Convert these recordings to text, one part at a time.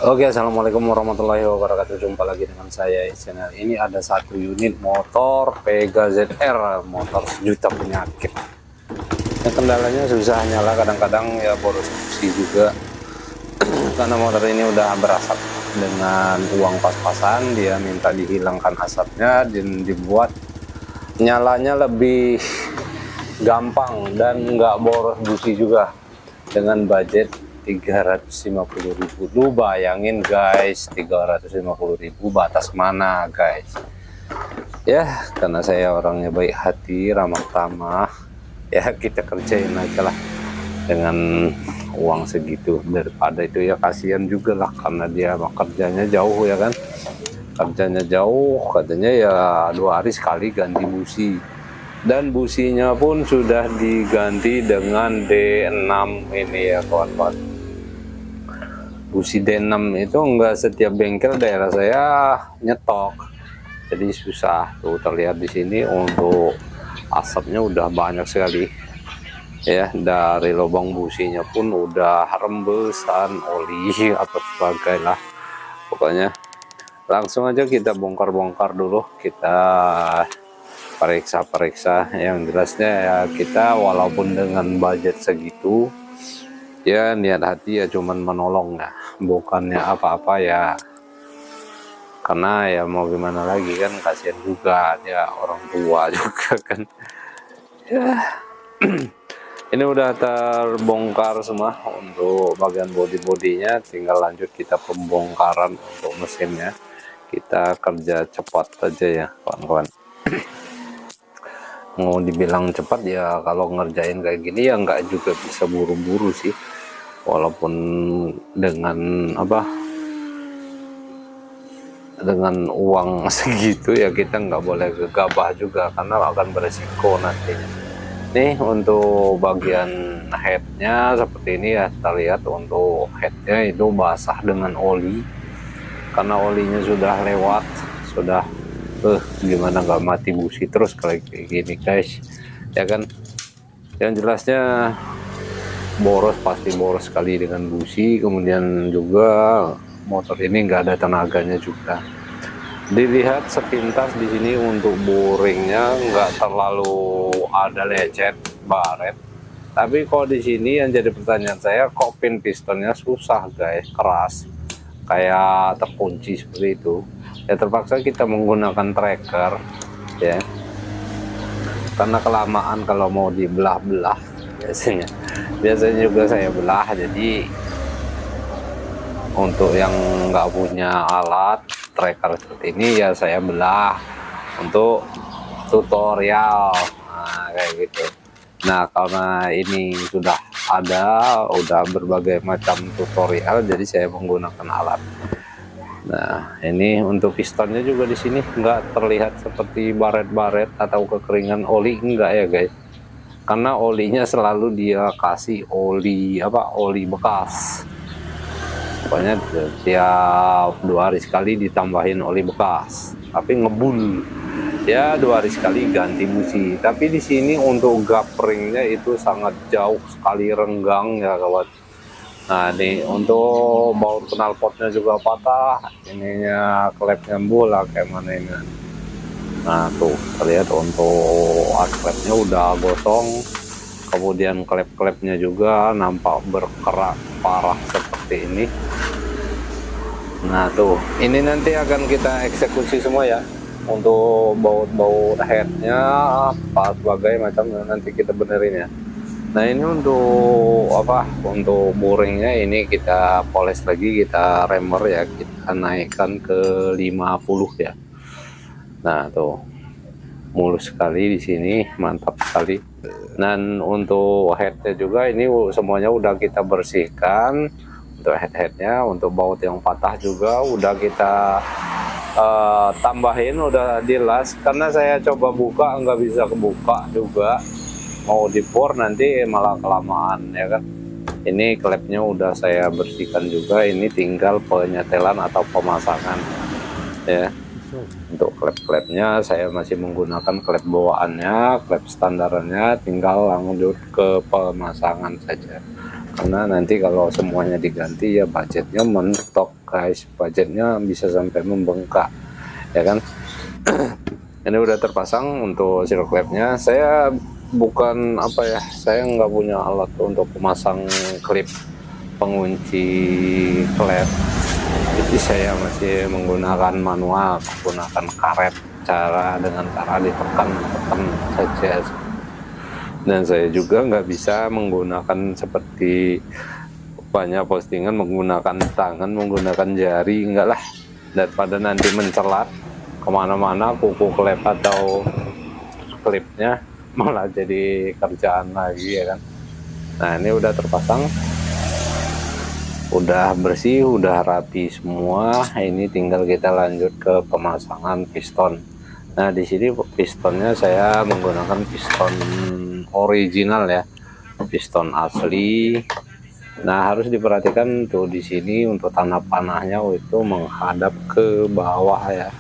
Oke, assalamualaikum warahmatullahi wabarakatuh. Jumpa lagi dengan saya di channel ini. Ada satu unit motor Pega ZR, motor sejuta penyakit. Kendalanya susah nyala, kadang-kadang ya boros fungsi juga. Karena motor ini udah berasap dengan uang pas-pasan, dia minta dihilangkan asapnya dan dibuat nyalanya lebih gampang dan nggak boros busi juga dengan budget 350.000. Lu bayangin guys, 350.000 batas mana guys? Ya karena saya orangnya baik hati, ramah tamah, ya kita kerjain aja lah dengan uang segitu. Daripada itu ya kasihan juga lah, karena dia kerjanya jauh ya kan, kerjanya jauh, katanya ya 2 hari sekali ganti busi, dan businya pun sudah diganti dengan D6 ini ya kawan-kawan. Busi D6 itu enggak setiap bengkel daerah saya nyetok, jadi susah tuh. Terlihat di sini untuk asapnya udah banyak sekali ya, dari lubang businya pun udah rembesan oli apa sebagainya. Pokoknya langsung aja kita bongkar-bongkar dulu, kita periksa-periksa. Yang jelasnya ya, kita walaupun dengan budget segitu ya niat hati ya cuman menolong ya, bukannya apa-apa ya, karena ya mau gimana lagi kan, kasihan juga ya, orang tua juga kan ya. Ini udah terbongkar semua untuk bagian bodi-bodinya, tinggal lanjut kita pembongkaran untuk mesinnya. Kita kerja cepat aja ya kawan-kawan. Mau dibilang cepat ya, kalau ngerjain kayak gini ya nggak juga bisa buru-buru sih, walaupun dengan dengan uang segitu ya kita nggak boleh gegabah juga, karena akan beresiko nantinya. Nih untuk bagian headnya seperti ini ya, kita lihat untuk headnya itu basah dengan oli, karena olinya sudah lewat, sudah gimana nggak mati busi terus kayak gini guys ya kan. Yang jelasnya boros, pasti boros sekali dengan busi. Kemudian juga motor ini nggak ada tenaganya juga. Dilihat sepintas di sini untuk boringnya nggak terlalu ada lecet baret, tapi kalau di sini yang jadi pertanyaan saya, kok pin pistonnya susah guys, keras kayak terkunci seperti itu ya. Terpaksa kita menggunakan tracker ya, karena kelamaan kalau mau dibelah-belah biasanya juga saya belah. Jadi untuk yang nggak punya alat tracker seperti ini ya saya belah untuk tutorial, nah kayak gitu. Nah karena ini sudah ada, udah berbagai macam tutorial, jadi saya menggunakan alat. Nah ini untuk pistonnya juga di sini nggak terlihat seperti baret-baret atau kekeringan oli, enggak ya guys, karena olinya selalu dia kasih oli oli bekas. Pokoknya tiap 2 hari sekali ditambahin oli bekas, tapi ngebul ya 2 hari sekali ganti busi. Tapi di sini untuk gapringnya itu sangat jauh sekali renggang ya kawan. Nah ini untuk baut knalpotnya juga patah, ininya klepnya bola kayak mana ini. Nah tuh terlihat untuk klepnya udah gosong, kemudian klep-klepnya juga nampak berkerak parah seperti ini. Nah tuh ini nanti akan kita eksekusi semua ya, untuk baut-baut headnya apa sebagai macam nanti kita benerin ya. Nah ini untuk untuk boringnya ini kita poles lagi, kita remer ya, kita naikkan ke 50 ya. Nah tuh mulus sekali di sini, mantap sekali. Dan untuk headnya juga ini semuanya udah kita bersihkan. Untuk head-headnya, untuk baut yang patah juga udah kita tambahin, udah dilas. Karena saya coba buka nggak bisa kebuka juga, mau dibor nanti malah kelamaan ya kan. Ini klepnya udah saya bersihkan juga, ini tinggal penyetelan atau pemasangan ya. Untuk klep-klepnya saya masih menggunakan klep bawaannya, klep standarnya, tinggal lanjut ke pemasangan saja. karena nanti kalau semuanya diganti ya budgetnya mentok guys, budgetnya bisa sampai membengkak ya kan. Ini udah terpasang untuk silk klipnya. Saya bukan apa ya, saya nggak punya alat untuk memasang klip pengunci klep, jadi saya masih menggunakan manual, menggunakan karet, dengan cara ditekan saja. Dan saya juga nggak bisa menggunakan seperti banyak postingan menggunakan tangan, menggunakan jari, enggak lah, daripada nanti mencelat kemana-mana kuku klep atau klipnya malah jadi kerjaan lagi ya kan. Nah ini udah terpasang, udah bersih, udah rapi semua. Ini tinggal kita lanjut ke pemasangan piston. Nah di sini pistonnya saya menggunakan piston original ya, piston asli. Nah harus diperhatikan tuh di sini untuk tanah panahnya itu menghadap ke bawah ya,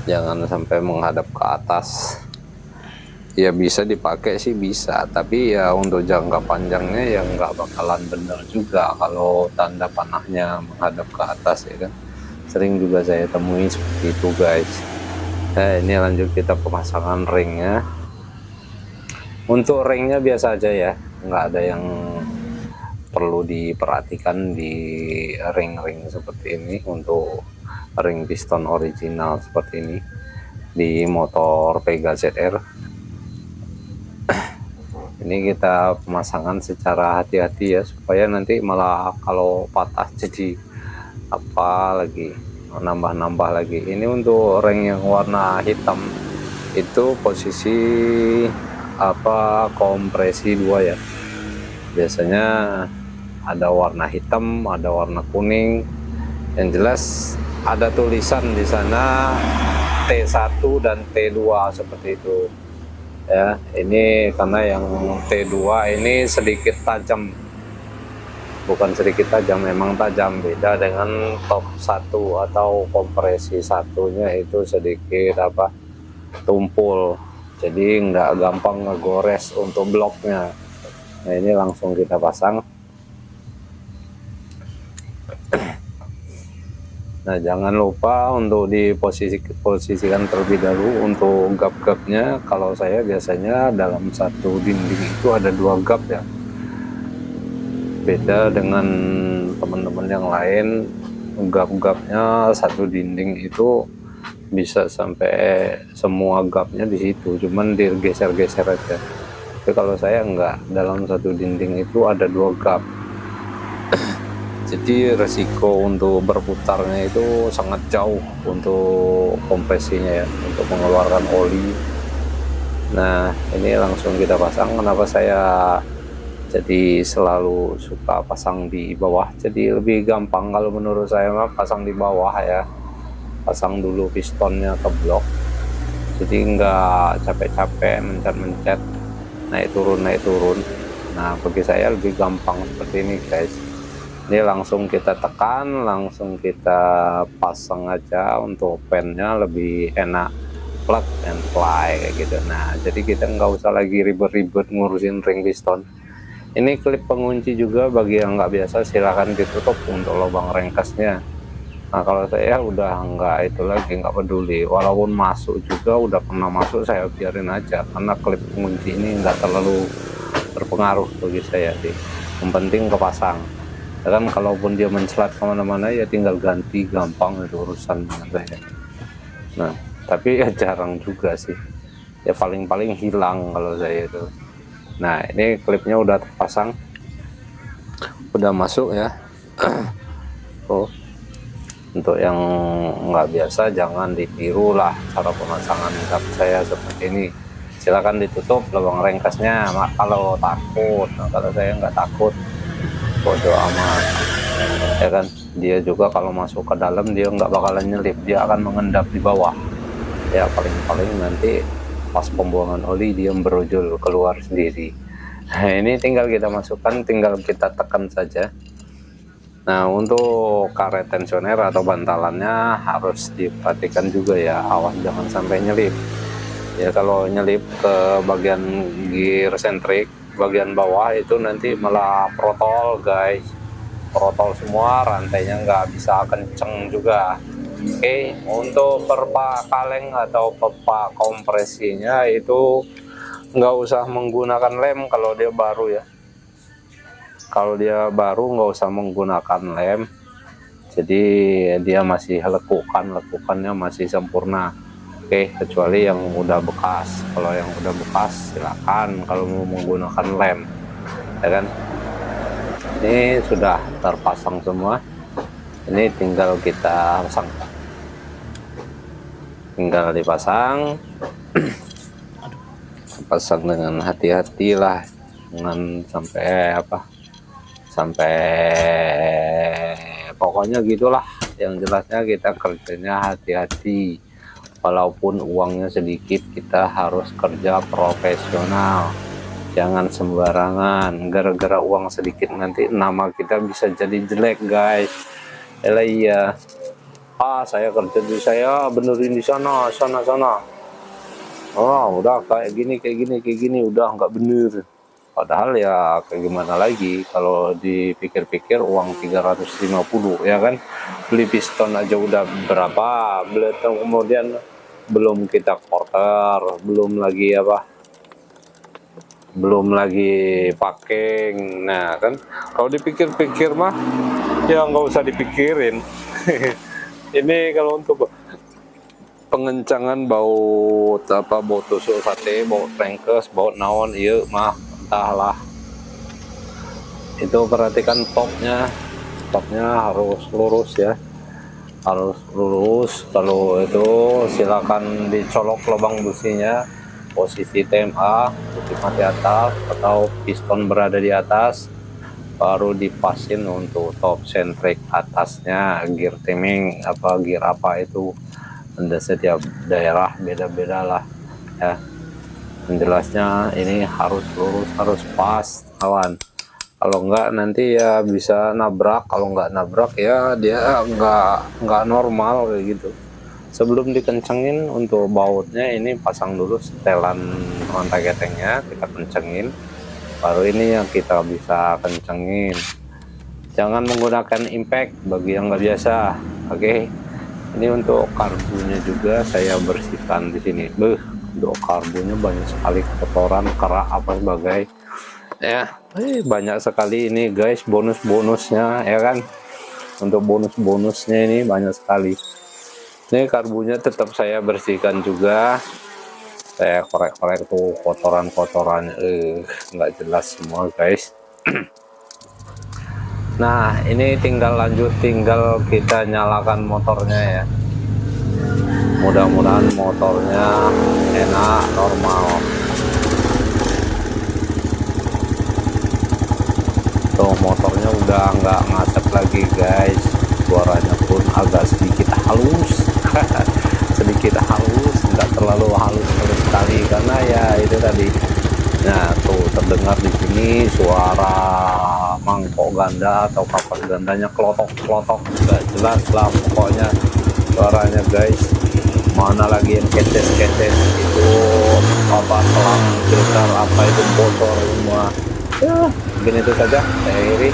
jangan sampai menghadap ke atas. Ya bisa dipakai sih bisa, tapi ya untuk jangka panjangnya ya nggak bakalan benar juga kalau tanda panahnya menghadap ke atas ya kan. Sering juga saya temui seperti itu guys. Nah ini lanjut kita pemasangan ringnya. Untuk ringnya biasa aja ya, nggak ada yang perlu diperhatikan di ring-ring seperti ini. Untuk ring piston original seperti ini di motor Pega ZR, ini kita pemasangan secara hati-hati ya, supaya nanti malah kalau patah jadi apa lagi, nambah-nambah lagi. Ini untuk ring yang warna hitam itu posisi apa, kompresi 2 ya, biasanya ada warna hitam, ada warna kuning, yang jelas ada tulisan di sana T1 dan T2 seperti itu ya. Ini karena yang T2 ini sedikit tajam, bukan sedikit tajam, memang tajam. Beda dengan top 1 atau kompresi satunya itu sedikit apa, tumpul, jadi nggak gampang ngegores untuk bloknya. Nah ini langsung kita pasang. Nah jangan lupa untuk diposisikan terlebih dahulu untuk gap-gapnya. Kalau saya biasanya dalam satu dinding itu ada 2 gap ya, beda dengan teman-teman yang lain. Gap-gapnya satu dinding itu bisa sampai semua gapnya di situ, cuman digeser-geser aja. Tapi kalau saya enggak, dalam satu dinding itu ada 2 gap. Jadi resiko untuk berputarnya itu sangat jauh untuk kompresinya ya, untuk mengeluarkan oli. Nah ini langsung kita pasang. Kenapa saya jadi selalu suka pasang di bawah? Jadi lebih gampang kalau menurut saya mah pasang di bawah ya. Pasang dulu pistonnya ke blok, jadi nggak capek-capek mencet-mencet, naik turun. Nah bagi saya lebih gampang seperti ini guys. Ini langsung kita tekan, langsung kita pasang aja. Untuk pennya lebih enak plug and play kayak gitu. Nah jadi kita nggak usah lagi ribet-ribet ngurusin ring piston. Ini klip pengunci juga, bagi yang nggak biasa silahkan ditutup untuk lubang ringkasnya. Nah kalau saya udah nggak itu lagi, nggak peduli, walaupun masuk juga, udah pernah masuk saya biarin aja, karena klip pengunci ini nggak terlalu berpengaruh bagi saya sih. Yang penting kepasang ya kan, kalaupun dia mencelat kemana-mana ya tinggal ganti, gampang itu urusan saya. Nah tapi ya jarang juga sih ya, paling-paling hilang kalau saya itu. Nah ini klipnya udah terpasang, udah masuk ya. Oh, untuk yang nggak biasa jangan ditiru lah cara pemasangan gap saya seperti ini. Silahkan ditutup lubang ringkasnya kalau takut. Nah, kalau saya nggak takut, bodo amat ya kan. Dia juga kalau masuk ke dalam dia nggak bakalan nyelip, dia akan mengendap di bawah ya. Paling-paling nanti pas pembuangan oli dia berujul keluar sendiri. Nah ini tinggal kita masukkan, tinggal kita tekan saja. Nah untuk karet tensioner atau bantalannya harus diperhatikan juga ya, awas jangan sampai nyelip ya. Kalau nyelip ke bagian gear sentrik bagian bawah itu nanti malah protol guys, protol semua, rantainya nggak bisa kenceng juga. Oke, untuk perpa kaleng atau pipa kompresinya itu nggak usah menggunakan lem kalau dia baru ya. Kalau dia baru nggak usah menggunakan lem, jadi dia masih lekukannya masih sempurna. Oke, kecuali yang udah bekas. Kalau yang udah bekas silakan kalau mau menggunakan lem, ya kan. Ini sudah terpasang semua, ini tinggal kita pasang, tinggal dipasang. Pasang dengan hati-hati lah, jangan sampai sampai pokoknya gitulah. Yang jelasnya kita kerjanya hati-hati, walaupun uangnya sedikit kita harus kerja profesional, jangan sembarangan. Gara-gara uang sedikit nanti nama kita bisa jadi jelek guys. Iya, saya kerja di saya benerin di sana. Udah kayak gini udah nggak bener. Padahal ya kayak gimana lagi, kalau dipikir-pikir uang 350 ya kan, beli piston aja udah berapa, kemudian belum kita quarter, belum lagi packing. Nah kan kalau dipikir-pikir mah ya nggak usah dipikirin. Ini kalau untuk pengencangan bau tusuk sate, bau trengkes, bau naon, iya mah entahlah. Itu perhatikan topnya harus lurus ya, harus lurus. Kalau itu silakan dicolok lubang businya, posisi TMA di atas atau piston berada di atas, baru dipasin untuk top centric atasnya. Gear timing gear apa itu, ada setiap daerah beda-beda lah ya. Jelasnya ini harus lurus, harus pas kawan. Kalau enggak nanti ya bisa nabrak. Kalau enggak nabrak ya dia enggak normal kayak gitu. Sebelum dikencengin untuk bautnya, ini pasang dulu setelan rantai ketengnya, kita kencengin, baru ini yang kita bisa kencengin. Jangan menggunakan impact bagi yang nggak biasa. Oke. Ini untuk karbunya juga saya bersihkan di sini. Untuk karbunya banyak sekali kotoran, kerak apa sebagai ya. Banyak sekali ini guys bonus-bonusnya ya kan. Untuk bonus-bonusnya ini banyak sekali. Ini karbunya tetap saya bersihkan juga. Saya korek-korek tuh kotoran-kotoran nggak jelas semua guys. Nah ini tinggal kita nyalakan motornya ya. Mudah-mudahan motornya enak, normal. Tuh motornya udah nggak ngasep lagi guys, suaranya pun agak sedikit halus. Sedikit halus, nggak terlalu halus sekali karena ya itu tadi. Nah tuh terdengar di sini suara mangkok ganda atau kapas gandanya klotok nggak jelas lah pokoknya suaranya guys. Mana lagi yang ketes itu selang filter apa itu bocor semua ya. Begini itu saja saya iri.